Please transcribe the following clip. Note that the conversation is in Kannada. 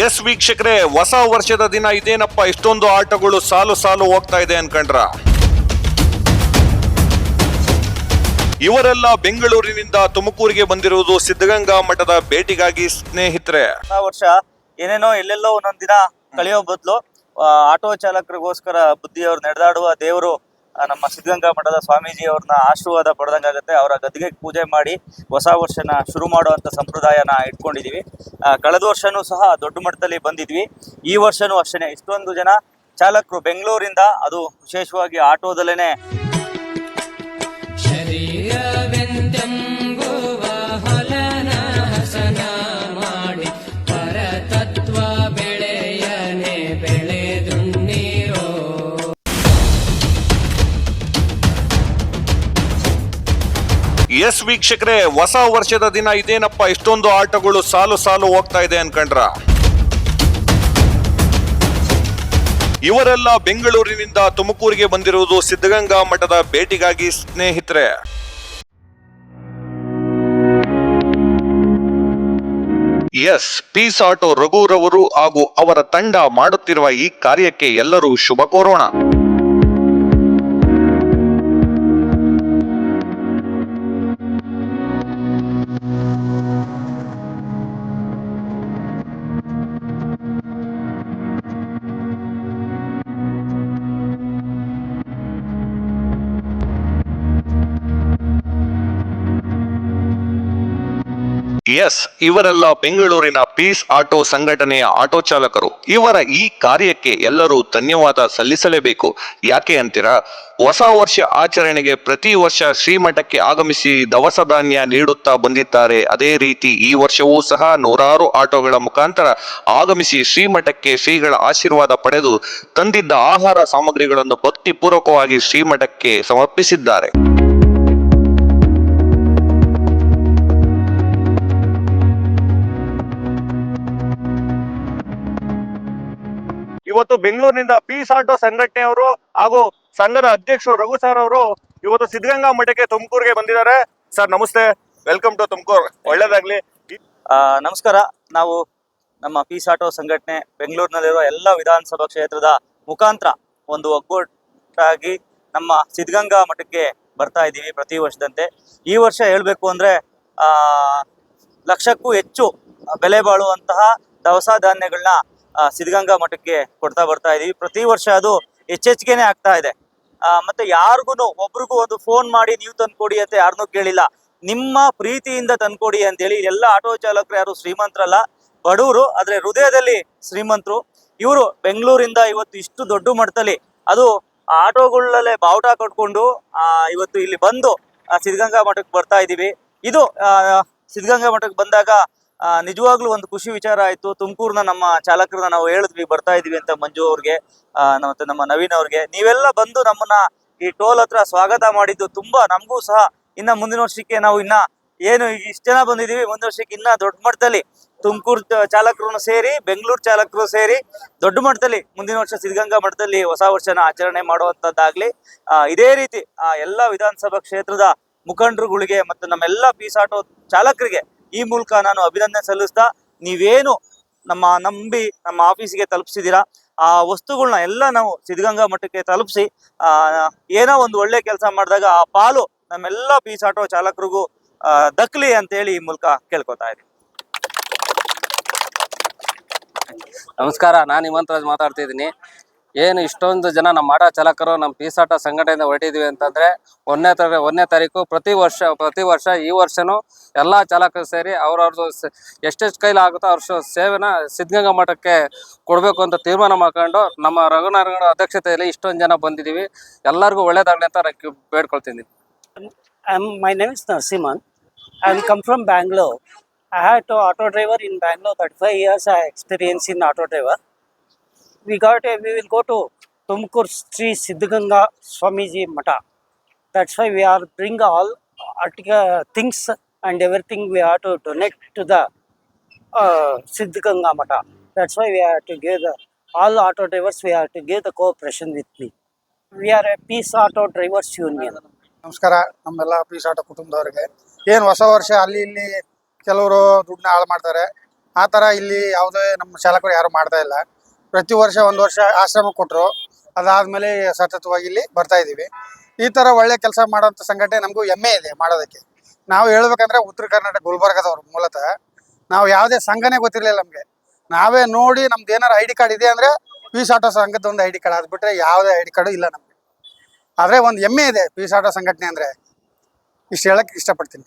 ಎಸ್ ವೀಕ್ಷಕರೇ, ಹೊಸ ವರ್ಷದ ದಿನ ಇದೇನಪ್ಪ ಇಷ್ಟೊಂದು ಆಟಗಳು ಸಾಲು ಸಾಲು ಹೋಗ್ತಾ ಇದೆ ಅನ್ಕೊಂಡ್ರ? ಇವರೆಲ್ಲ ಬೆಂಗಳೂರಿನಿಂದ ತುಮಕೂರಿಗೆ ಬಂದಿರುವುದು ಸಿದ್ಧಗಂಗಾ ಮಠದ ಭೇಟಿಗಾಗಿ. ಸ್ನೇಹಿತರೆ, ಹೊಸ ವರ್ಷ ಏನೇನೋ ಎಲ್ಲೆಲ್ಲೋ ಒಂದೊಂದ್ ದಿನ ಕಳೆಯೋ ಬದಲು ಆಟೋ ಚಾಲಕರಿಗೋಸ್ಕರ ಬುದ್ಧಿಯವರು ನಡೆದಾಡುವ ದೇವರು ನಮ್ಮ ಸಿದ್ಧಗಂಗಾ ಮಠದ ಸ್ವಾಮೀಜಿ ಅವ್ರನ್ನ ಆಶೀರ್ವಾದ ಪಡೆದಂಗಾಗುತ್ತೆ. ಅವರ ಗದ್ದಿಗೆ ಪೂಜೆ ಮಾಡಿ ಹೊಸ ವರ್ಷನ ಶುರು ಮಾಡುವಂತ ಸಂಪ್ರದಾಯನ ಇಟ್ಕೊಂಡಿದೀವಿ. ಕಳೆದ ವರ್ಷನೂ ಸಹ ದೊಡ್ಡ ಮಟ್ಟದಲ್ಲಿ ಬಂದಿದ್ವಿ. ಈ ವರ್ಷನೂ ಅಷ್ಟೇ ಇಷ್ಟೊಂದು ಜನ ಚಾಲಕರು ಬೆಂಗಳೂರಿಂದ, ಅದು ವಿಶೇಷವಾಗಿ ಆಟೋದಲ್ಲೇನೆ ಎಸ್ ವೀಕ್ಷಕರೇ, ಹೊಸ ವರ್ಷದ ದಿನ ಇದೇನಪ್ಪ ಇಷ್ಟೊಂದು ಆಟಗಳು ಸಾಲು ಸಾಲು ಹೋಗ್ತಾ ಇದೆ ಅನ್ಕೊಂಡ್ರ? ಇವರೆಲ್ಲ ಬೆಂಗಳೂರಿನಿಂದ ತುಮಕೂರಿಗೆ ಬಂದಿರುವುದು ಸಿದ್ಧಗಂಗಾ ಮಠದ ಭೇಟಿಗಾಗಿ. ಸ್ನೇಹಿತರೆ, ಎಸ್ ಪೀಸ್ ಆಟೋ ರಘುರವರು ಹಾಗೂ ಅವರ ತಂಡ ಮಾಡುತ್ತಿರುವ ಈ ಕಾರ್ಯಕ್ಕೆ ಎಲ್ಲರೂ ಶುಭ ಕೋರೋಣ. ಎಸ್, ಇವರೆಲ್ಲ ಬೆಂಗಳೂರಿನ ಪೀಸ್ ಆಟೋ ಸಂಘಟನೆಯ ಆಟೋ ಚಾಲಕರು. ಇವರ ಈ ಕಾರ್ಯಕ್ಕೆ ಎಲ್ಲರೂ ಧನ್ಯವಾದ ಸಲ್ಲಿಸಲೇಬೇಕು. ಯಾಕೆ ಅಂತೀರಾ? ಹೊಸ ವರ್ಷ ಆಚರಣೆಗೆ ಪ್ರತಿ ವರ್ಷ ಶ್ರೀಮಠಕ್ಕೆ ಆಗಮಿಸಿ ದವಸ ಧಾನ್ಯ ನೀಡುತ್ತಾ ಬಂದಿದ್ದಾರೆ. ಅದೇ ರೀತಿ ಈ ವರ್ಷವೂ ಸಹ ನೂರಾರು ಆಟೋಗಳ ಮುಖಾಂತರ ಆಗಮಿಸಿ ಶ್ರೀಮಠಕ್ಕೆ ಶ್ರೀಗಳ ಆಶೀರ್ವಾದ ಪಡೆದು ತಂದಿದ್ದ ಆಹಾರ ಸಾಮಗ್ರಿಗಳನ್ನು ಭಕ್ತಿ ಪೂರ್ವಕವಾಗಿ ಶ್ರೀಮಠಕ್ಕೆ ಸಮರ್ಪಿಸಿದ್ದಾರೆ. ಇವತ್ತು ಬೆಂಗಳೂರಿನಿಂದ ಪೀಸ್ ಆಟೋ ಸಂಘಟನೆಯವರು ಹಾಗೂ ಸಂಘದ ಅಧ್ಯಕ್ಷರು ರಘು ಸರ್ ಅವರು ಇವತ್ತು ಸಿದ್ಧಗಂಗಾ ಮಠಕ್ಕೆ ತುಮಕೂರಿಗೆ ಬಂದಿದ್ದಾರೆ. ಸರ್ ನಮಸ್ತೆ, ವೆಲ್ಕಮ್ ಟು ತುಮಕೂರು. ಒಳ್ಳೇದಾಗ್ಲಿ. ನಮಸ್ಕಾರ. ನಾವು ನಮ್ಮ ಪೀಸ್ ಆಟೋ ಸಂಘಟನೆ ಬೆಂಗಳೂರಿನಲ್ಲಿರುವ ಎಲ್ಲ ವಿಧಾನಸಭಾ ಕ್ಷೇತ್ರದ ಮುಖಾಂತರ ಒಂದು ಒಗ್ಗಟ್ಟಾಗಿ ನಮ್ಮ ಸಿದ್ಧಗಂಗಾ ಮಠಕ್ಕೆ ಬರ್ತಾ ಇದ್ದೀವಿ ಪ್ರತಿ ವರ್ಷದಂತೆ. ಈ ವರ್ಷ ಹೇಳ್ಬೇಕು ಅಂದ್ರೆ 1,00,000ಕ್ಕೂ ಹೆಚ್ಚು ಬೆಲೆ ಬಾಳುವಂತಹ ದವಸ ಧಾನ್ಯಗಳನ್ನ ಸಿದ್ಧಗಂಗಾ ಮಠಕ್ಕೆ ಕೊಡ್ತಾ ಬರ್ತಾ ಇದೀವಿ. ಪ್ರತಿ ವರ್ಷ ಅದು ಹೆಚ್ಚೆಚ್ಚಿಗೆನೆ ಆಗ್ತಾ ಇದೆ. ಮತ್ತೆ ಯಾರಿಗೂ ಒಬ್ರಿಗೂ ಒಂದು ಫೋನ್ ಮಾಡಿ ನೀವು ತಂದ್ಕೊಡಿ ಅಂತ ಯಾರನ್ನೂ ಕೇಳಿಲ್ಲ. ನಿಮ್ಮ ಪ್ರೀತಿಯಿಂದ ತಂದ್ಕೊಡಿ ಅಂತೇಳಿ. ಎಲ್ಲ ಆಟೋ ಚಾಲಕರು ಯಾರು ಶ್ರೀಮಂತರಲ್ಲ, ಬಡವರು, ಆದ್ರೆ ಹೃದಯದಲ್ಲಿ ಶ್ರೀಮಂತರು. ಇವರು ಬೆಂಗಳೂರಿಂದ ಇವತ್ತು ಇಷ್ಟು ದೊಡ್ಡ ಮಟ್ಟದಲ್ಲಿ, ಅದು ಆಟೋಗಳಲ್ಲೇ ಬಾವುಟ ಕಟ್ಕೊಂಡು ಇವತ್ತು ಇಲ್ಲಿ ಬಂದು ಸಿದ್ಧಗಂಗಾ ಮಠಕ್ಕೆ ಬರ್ತಾ ಇದೀವಿ. ಇದು ಸಿದ್ಧಗಂಗಾ ಮಠಕ್ಕೆ ಬಂದಾಗ ನಿಜವಾಗ್ಲೂ ಒಂದು ಖುಷಿ ವಿಚಾರ ಆಯ್ತು. ತುಮಕೂರ್ನ ನಮ್ಮ ಚಾಲಕರನ್ನ ನಾವು ಹೇಳಿದ್ವಿ ಬರ್ತಾ ಇದೀವಿ ಅಂತ, ಮಂಜು ಅವ್ರಿಗೆ ಮತ್ತೆ ನಮ್ಮ ನವೀನ್ ಅವ್ರಿಗೆ. ನೀವೆಲ್ಲ ಬಂದು ನಮ್ಮನ್ನ ಈ ಟೋಲ್ ಹತ್ರ ಸ್ವಾಗತ ಮಾಡಿದ್ದು ತುಂಬಾ ನಮಗೂ ಸಹ ಇನ್ನ ಮುಂದಿನ ವರ್ಷಕ್ಕೆ ನಾವು ಇನ್ನ ಏನು ಇಷ್ಟು ಜನ ಬಂದಿದೀವಿ, ಮುಂದಿನ ವರ್ಷಕ್ಕೆ ಇನ್ನ ದೊಡ್ಡ ಮಟ್ಟದಲ್ಲಿ ತುಮಕೂರು ಚಾಲಕರು ಸೇರಿ, ಬೆಂಗಳೂರು ಚಾಲಕರು ಸೇರಿ ದೊಡ್ಡ ಮಟ್ಟದಲ್ಲಿ ಮುಂದಿನ ವರ್ಷ ಸಿದ್ಧಗಂಗಾ ಮಠದಲ್ಲಿ ಹೊಸ ವರ್ಷನ ಆಚರಣೆ ಮಾಡುವಂತದ್ದಾಗ್ಲಿ. ಇದೇ ರೀತಿ ಎಲ್ಲ ವಿಧಾನಸಭಾ ಕ್ಷೇತ್ರದ ಮುಖಂಡರುಗಳಿಗೆ ಮತ್ತು ನಮ್ಮೆಲ್ಲ ಪೀಸ್ ಆಟೋ ಚಾಲಕರಿಗೆ ಈ ಮೂಲಕ ನಾನು ಅಭಿನಂದನೆ ಸಲ್ಲಿಸ್ತಾ, ನೀವೇನು ನಂಬಿ ನಮ್ಮ ಆಫೀಸಿಗೆ ತಲುಪಿಸಿದೀರಾ, ಆ ವಸ್ತುಗಳನ್ನ ಎಲ್ಲ ನಾವು ಸಿದ್ಧಗಂಗಾ ಮಠಕ್ಕೆ ತಲುಪಿಸಿ ಏನೋ ಒಂದು ಒಳ್ಳೆ ಕೆಲಸ ಮಾಡಿದಾಗ ಆ ಪಾಲು ನಮ್ಮೆಲ್ಲ ಪೀಸ್ ಆಟೋ ಚಾಲಕರಿಗೂ ದಕ್ಲಿ ಅಂತ ಹೇಳಿ ಈ ಮೂಲಕ ಕೇಳ್ಕೊತಾ ಇದ್ದೀನಿ. ನಮಸ್ಕಾರ, ನಾನು ಹಿಮಂತರಾಜ್ ಮಾತಾಡ್ತಿದ್ದೀನಿ. ಏನು ಇಷ್ಟೊಂದು ಜನ ನಮ್ಮ ಆಟೋ ಚಾಲಕರು ನಮ್ಮ ಪೀಸ್ ಆಟೋ ಸಂಘಟನೆಯಿಂದ ಹೊರಟಿದ್ವಿ ಅಂತಂದ್ರೆ 1ನೇ ತಾರೀಕು ಪ್ರತಿ ವರ್ಷ ಈ ವರ್ಷನೂ ಎಲ್ಲ ಚಾಲಕರು ಸೇರಿ ಅವ್ರವ್ರದ್ದು ಎಷ್ಟೆಷ್ಟು ಕೈಲಾಗುತ್ತೋ ಅವ್ರ ಸೇವೆನ ಸಿದ್ಧಗಂಗಾ ಮಠಕ್ಕೆ ಕೊಡಬೇಕು ಅಂತ ತೀರ್ಮಾನ ಮಾಡ್ಕೊಂಡು ನಮ್ಮ ರಘುನಾರಾಯಣ ಅಧ್ಯಕ್ಷತೆಯಲ್ಲಿ ಇಷ್ಟೊಂದು ಜನ ಬಂದಿದ್ದೀವಿ. ಎಲ್ಲರಿಗೂ ಒಳ್ಳೇದಾಗಲಿ ಅಂತ ನಾನು ಬೇಡ್ಕೊಳ್ತೀನಿ. My name is Narsiman. I come from Bangalore. I had an auto driver in Bangalore. 35 years I experience in auto driver. We will go to Tumkur Sri Siddhaganga Swamiji Mata. That's why we are bring all things and everything we have to donate to the Siddhaganga Mata. That's why we have to give all auto drivers, we have to give the cooperation with me. We are a Peace Auto Drivers Union. ನಮಸ್ಕಾರ. ನಮ್ಮೆಲ್ಲ ಪೀಸ್ ಆಟೋ ಕುಟುಂಬದವರಿಗೆ ಏನು ಹೊಸ ವರ್ಷ ಅಲ್ಲಿ ಇಲ್ಲಿ ಕೆಲವರು ದುಡ್ಡನ್ನ ಹಾಳು ಮಾಡ್ತಾರೆ. ಆ ಥರ ಇಲ್ಲಿ ಯಾವುದೇ ನಮ್ಮ ಚಾಲಕರು ಯಾರು ಮಾಡ್ತಾ ಇಲ್ಲ. ಪ್ರತಿ ವರ್ಷ ಒಂದು ವರ್ಷ ಆಶ್ರಮ ಕೊಟ್ಟರು, ಅದಾದಮೇಲೆ ಸತತವಾಗಿ ಇಲ್ಲಿ ಬರ್ತಾ ಇದ್ದೀವಿ. ಈ ಥರ ಒಳ್ಳೆ ಕೆಲಸ ಮಾಡೋಂಥ ಸಂಘಟನೆ ನಮಗೂ ಹೆಮ್ಮೆ ಇದೆ ಮಾಡೋದಕ್ಕೆ. ನಾವು ಹೇಳ್ಬೇಕಂದ್ರೆ ಉತ್ತರ ಕರ್ನಾಟಕ ಗುಲ್ಬರ್ಗದವ್ರು ಮೂಲತಃ. ನಾವು ಯಾವುದೇ ಸಂಘನೇ ಗೊತ್ತಿರಲಿಲ್ಲ ನಮಗೆ. ನಾವೇ ನೋಡಿ ನಮ್ದು ಏನಾರು ID ಕಾರ್ಡ್ ಇದೆ ಅಂದರೆ ಪೀಸ್ ಆಟೋ ಸಂಘದ ಒಂದು ID ಕಾರ್ಡ್, ಅದು ಬಿಟ್ಟರೆ ಯಾವುದೇ ID ಕಾರ್ಡು ಇಲ್ಲ ನಮಗೆ. ಆದರೆ ಒಂದು ಹೆಮ್ಮೆ ಇದೆ ಪೀಸ್ ಆಟೋ ಸಂಘಟನೆ ಅಂದರೆ. ಇಷ್ಟು ಹೇಳಕ್ಕೆ ಇಷ್ಟಪಡ್ತೀನಿ.